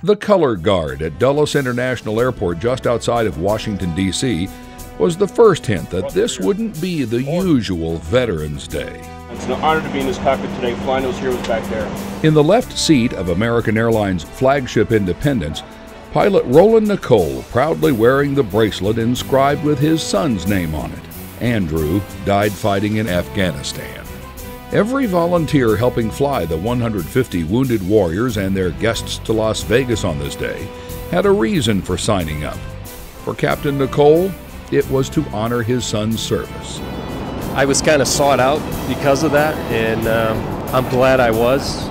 The Color Guard at Dulles International Airport just outside of Washington, D.C. was the first hint that this wouldn't be the usual Veterans Day. It's an honor to be in this cockpit today, flying those heroes back there. In the left seat of American Airlines flagship Independence, pilot Roland Nicole proudly wearing the bracelet inscribed with his son's name on it. Andrew died fighting in Afghanistan. Every volunteer helping fly the 150 wounded warriors and their guests to Las Vegas on this day had a reason for signing up. For Captain Nicole, it was to honor his son's service. I was kind of sought out because of that, and I'm glad I was.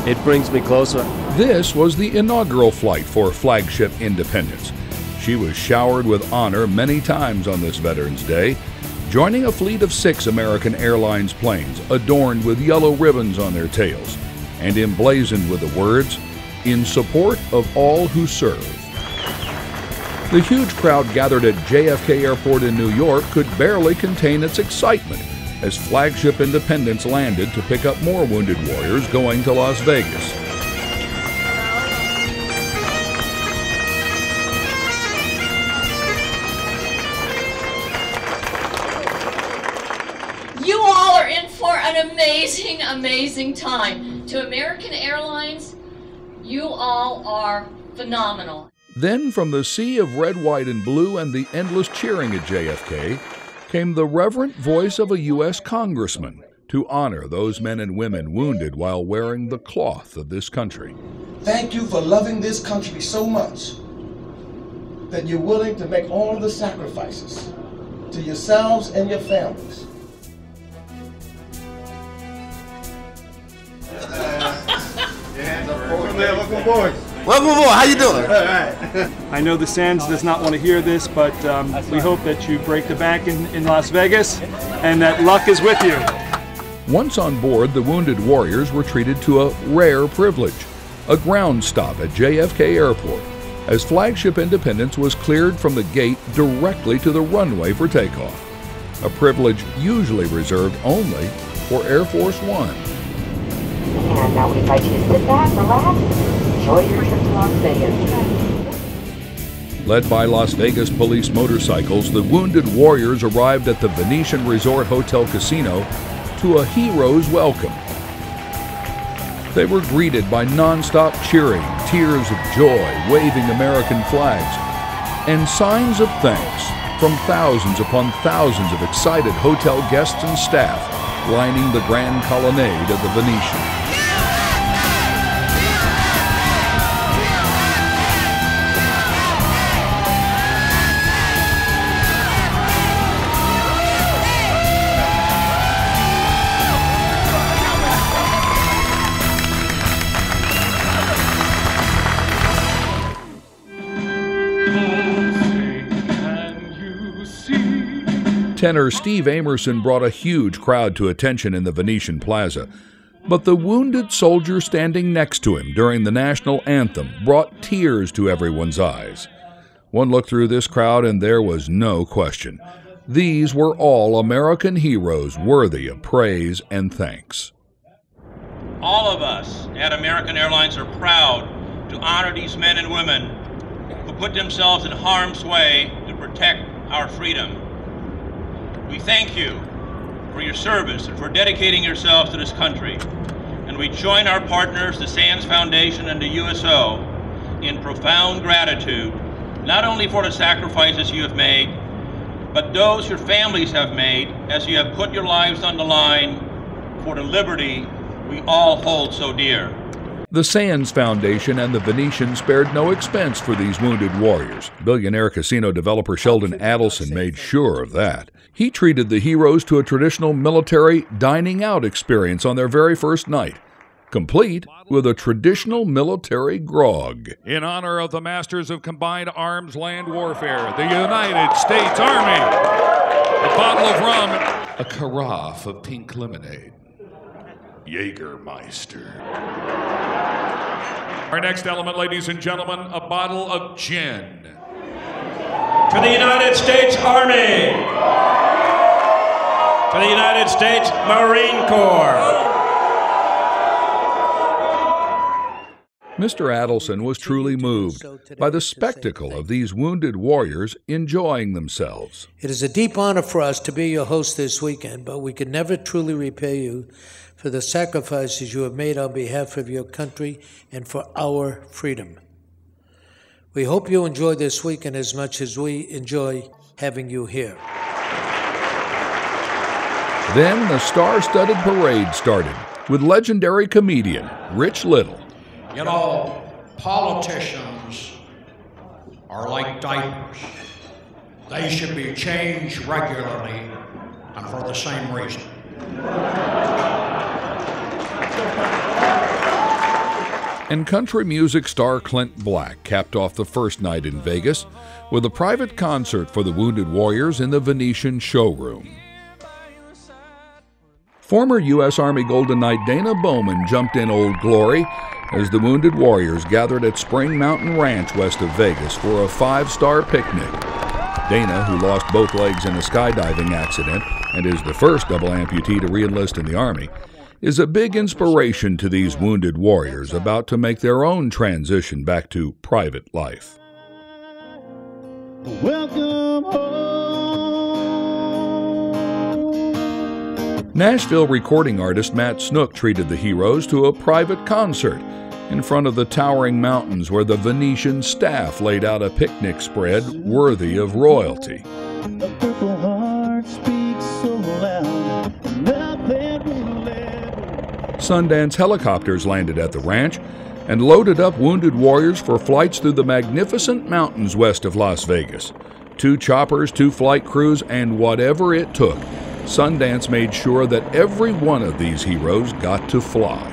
It brings me closer. This was the inaugural flight for flagship Independence. She was showered with honor many times on this Veterans Day, joining a fleet of 6 American Airlines planes adorned with yellow ribbons on their tails and emblazoned with the words, "In support of all who serve." The huge crowd gathered at JFK Airport in New York could barely contain its excitement as flagship Independence landed to pick up more wounded warriors going to Las Vegas. You all are in for an amazing, amazing time. To American Airlines, you all are phenomenal. Then from the sea of red, white, and blue and the endless cheering at JFK came the reverent voice of a U.S. congressman to honor those men and women wounded while wearing the cloth of this country. Thank you for loving this country so much that you're willing to make all the sacrifices to yourselves and your families. Welcome aboard. Welcome aboard. How you doing? All right. I know the Sands does not want to hear this, but we hope that you break the bank in Las Vegas and that luck is with you. Once on board, the wounded warriors were treated to a rare privilege, a ground stop at JFK Airport, as flagship Independence was cleared from the gate directly to the runway for takeoff, a privilege usually reserved only for Air Force One. And now we invite you to sit back, relax, enjoy your trip to Las Vegas. Led by Las Vegas police motorcycles, the wounded warriors arrived at the Venetian Resort Hotel Casino to a hero's welcome. They were greeted by non-stop cheering, tears of joy, waving American flags, and signs of thanks from thousands upon thousands of excited hotel guests and staff lining the grand colonnade of the Venetian. Tenor Steve Amerson brought a huge crowd to attention in the Venetian Plaza, but the wounded soldier standing next to him during the national anthem brought tears to everyone's eyes. One look through this crowd and there was no question. These were all American heroes worthy of praise and thanks. All of us at American Airlines are proud to honor these men and women who put themselves in harm's way to protect our freedom. We thank you for your service and for dedicating yourselves to this country. And we join our partners, the Sands Foundation and the USO, in profound gratitude, not only for the sacrifices you have made, but those your families have made as you have put your lives on the line for the liberty we all hold so dear. The Sands Foundation and the Venetian spared no expense for these wounded warriors. Billionaire casino developer Sheldon Adelson made sure of that. He treated the heroes to a traditional military dining out experience on their very first night, complete with a traditional military grog. In honor of the masters of combined arms land warfare, the United States Army, a bottle of rum, a carafe of pink lemonade, Jägermeister. Our next element, ladies and gentlemen, a bottle of gin. To the United States Army. To the United States Marine Corps. Mr. Adelson was truly moved by the spectacle of these wounded warriors enjoying themselves. It is a deep honor for us to be your host this weekend, but we can never truly repay you for the sacrifices you have made on behalf of your country and for our freedom. We hope you enjoy this weekend as much as we enjoy having you here. Then the star-studded parade started with legendary comedian Rich Little. You know, politicians are like diapers. They should be changed regularly and for the same reason. And country music star Clint Black capped off the first night in Vegas with a private concert for the wounded warriors in the Venetian showroom. Former U.S. Army Golden Knight Dana Bowman jumped in Old Glory as the wounded warriors gathered at Spring Mountain Ranch west of Vegas for a 5-star picnic. Dana, who lost both legs in a skydiving accident and is the first double amputee to re-enlist in the Army, is a big inspiration to these wounded warriors about to make their own transition back to private life. Welcome home. Nashville recording artist Matt Snook treated the heroes to a private concert in front of the towering mountains where the Venetian staff laid out a picnic spread worthy of royalty. A purple heart speaks so loud, nothing will ever. Sundance helicopters landed at the ranch and loaded up wounded warriors for flights through the magnificent mountains west of Las Vegas. 2 choppers, 2 flight crews, and whatever it took, Sundance made sure that every one of these heroes got to fly.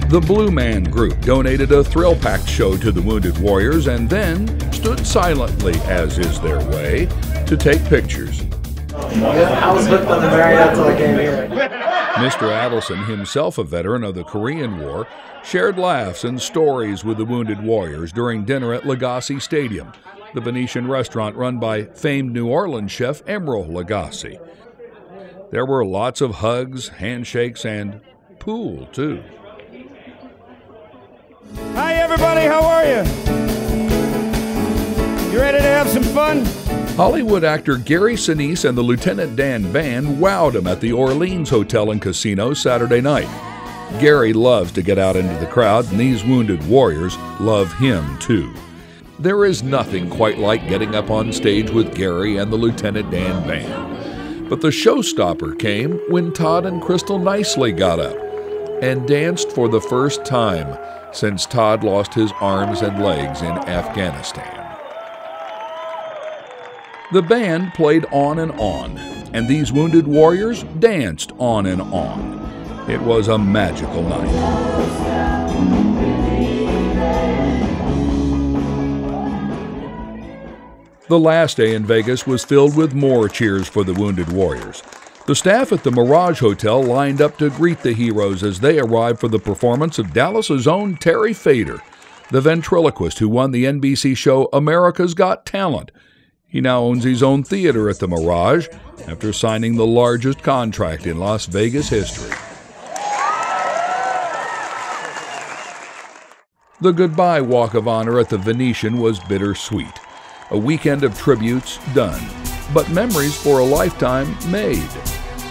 The Blue Man Group donated a thrill-packed show to the wounded warriors and then stood silently, as is their way, to take pictures. I was hooked on the Marriott until I came here. Mr. Adelson, himself a veteran of the Korean War, shared laughs and stories with the wounded warriors during dinner at Lagasse Stadium, the Venetian restaurant run by famed New Orleans chef Emeril Lagasse. There were lots of hugs, handshakes, and pool, too. Hi, everybody. How are you? You ready to have some fun? Hollywood actor Gary Sinise and the Lieutenant Dan Band wowed him at the Orleans Hotel and Casino Saturday night. Gary loves to get out into the crowd, and these wounded warriors love him, too. There is nothing quite like getting up on stage with Gary and the Lieutenant Dan Band. But the showstopper came when Todd and Crystal Nicely got up and danced for the first time since Todd lost his arms and legs in Afghanistan. The band played on, and these wounded warriors danced on and on. It was a magical night. The last day in Vegas was filled with more cheers for the wounded warriors. The staff at the Mirage Hotel lined up to greet the heroes as they arrived for the performance of Dallas's own Terry Fader, the ventriloquist who won the NBC show America's Got Talent. He now owns his own theater at the Mirage after signing the largest contract in Las Vegas history. The goodbye walk of honor at the Venetian was bittersweet. A weekend of tributes done, but memories for a lifetime made.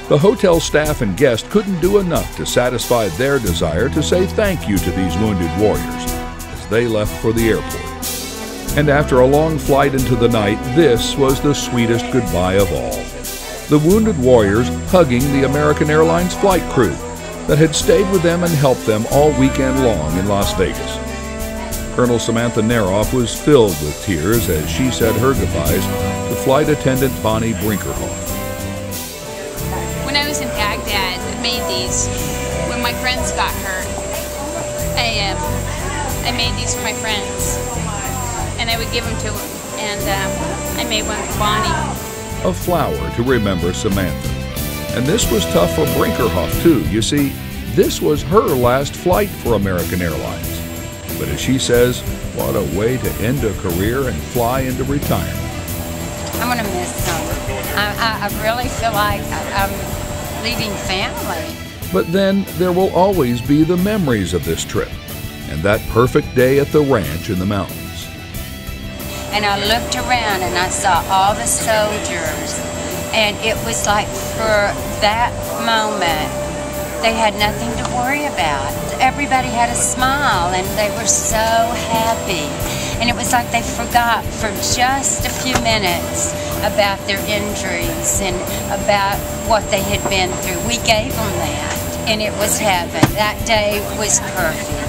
The hotel staff and guests couldn't do enough to satisfy their desire to say thank you to these wounded warriors as they left for the airport. And after a long flight into the night, this was the sweetest goodbye of all. The wounded warriors hugging the American Airlines flight crew that had stayed with them and helped them all weekend long in Las Vegas. Colonel Samantha Neroff was filled with tears as she said her goodbyes to flight attendant Bonnie Brinkerhoff. When I was in Baghdad, I made these. When my friends got hurt, I made these for my friends, and I would give them to them. And I made one for Bonnie. A flower to remember Samantha. And this was tough for Brinkerhoff, too. You see, this was her last flight for American Airlines. But as she says, what a way to end a career and fly into retirement. I'm going to miss them. I really feel like I'm leaving family. But then there will always be the memories of this trip and that perfect day at the ranch in the mountains. And I looked around and I saw all the soldiers, and it was like for that moment they had nothing to worry about. Everybody had a smile and they were so happy. And it was like they forgot for just a few minutes about their injuries and about what they had been through. We gave them that, and it was heaven. That day was perfect.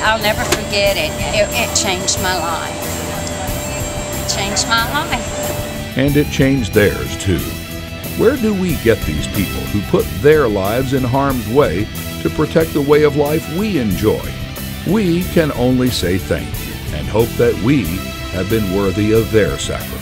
I'll never forget it. It changed my life. Changed my life. And it changed theirs too. Where do we get these people who put their lives in harm's way to protect the way of life we enjoy? We can only say thank you and hope that we have been worthy of their sacrifice.